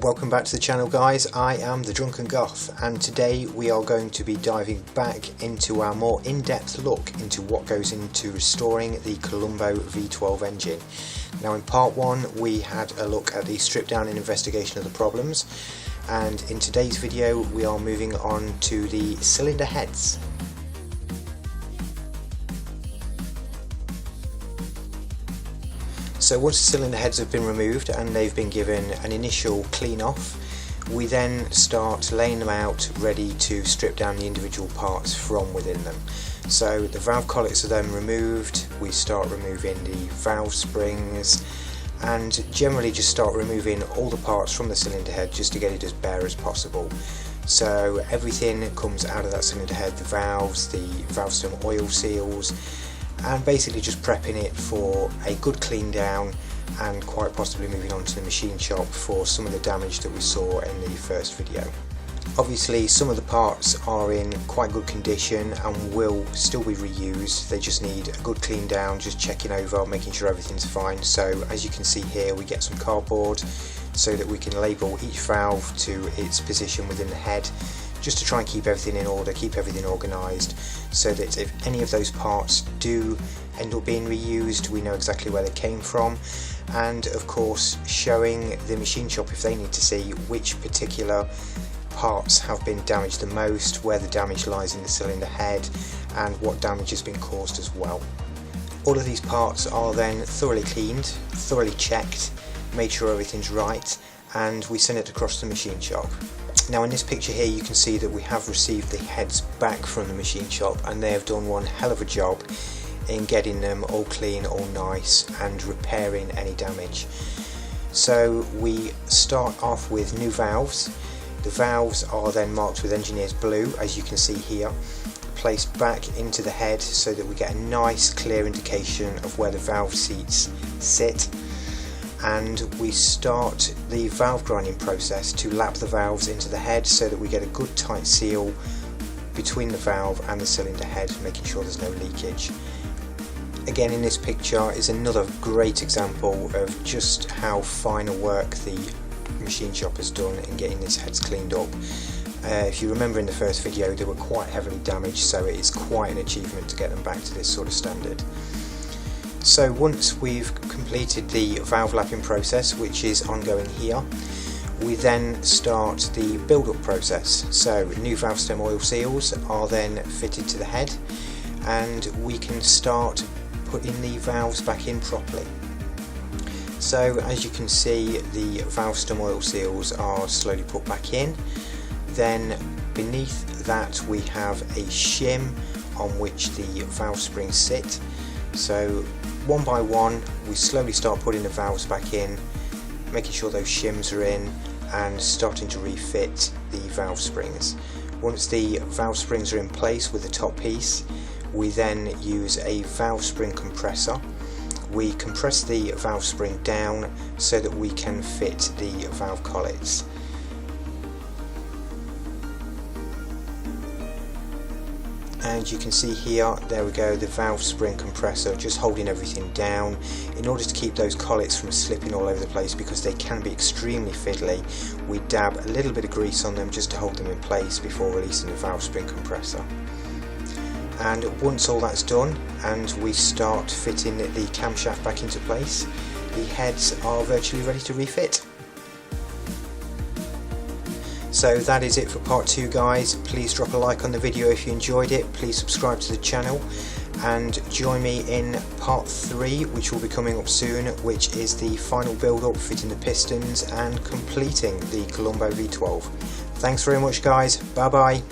Welcome back to the channel, guys. I am the Drunken Goth, and today we are going to be diving back into our more in-depth look into what goes into restoring the Colombo V12 engine. Now in part 1 we had a look at the strip down and investigation of the problems, and in today's video we are moving on to the cylinder heads. So once the cylinder heads have been removed and they've been given an initial clean off, we then start laying them out ready to strip down the individual parts from within them. So the valve collets are then removed, we start removing the valve springs and generally just start removing all the parts from the cylinder head just to get it as bare as possible. So everything comes out of that cylinder head, the valves, the valve stem oil seals, and basically just prepping it for a good clean down and quite possibly moving on to the machine shop for some of the damage that we saw in the first video. Obviously some of the parts are in quite good condition and will still be reused, they just need a good clean down, just checking over, making sure everything's fine. So as you can see here, we get some cardboard so that we can label each valve to its position within the head, just to try and keep everything in order, keep everything organised, so that if any of those parts do end up being reused, we know exactly where they came from, and of course showing the machine shop if they need to see which particular parts have been damaged the most, where the damage lies in the cylinder head, and what damage has been caused as well. All of these parts are then thoroughly cleaned, thoroughly checked, made sure everything's right, and we send it across to the machine shop. Now in this picture here you can see that we have received the heads back from the machine shop, and they have done one hell of a job in getting them all clean, all nice, and repairing any damage. So we start off with new valves. The valves are then marked with engineer's blue, as you can see here, placed back into the head so that we get a nice clear indication of where the valve seats sit. And we start the valve grinding process to lap the valves into the head so that we get a good tight seal between the valve and the cylinder head, making sure there's no leakage. Again, in this picture is another great example of just how fine a work the machine shop has done in getting these heads cleaned up. If you remember in the first video, they were quite heavily damaged, so it is quite an achievement to get them back to this sort of standard. So once we've completed the valve lapping process, which is ongoing here, we then start the build-up process. So new valve stem oil seals are then fitted to the head, and we can start putting the valves back in properly. So as you can see, the valve stem oil seals are slowly put back in. Then beneath that we have a shim on which the valve springs sit. So one by one we slowly start putting the valves back in, making sure those shims are in, and starting to refit the valve springs. Once the valve springs are in place with the top piece, we then use a valve spring compressor. We compress the valve spring down so that we can fit the valve collets. And you can see here, there we go, the valve spring compressor just holding everything down in order to keep those collets from slipping all over the place, because they can be extremely fiddly. We dab a little bit of grease on them just to hold them in place before releasing the valve spring compressor. And once all that's done and we start fitting the camshaft back into place, the heads are virtually ready to refit. So that is it for part 2, guys. Please drop a like on the video if you enjoyed it, please subscribe to the channel, and join me in part 3, which will be coming up soon, which is the final build up, fitting the pistons and completing the Colombo V12. Thanks very much, guys. Bye bye.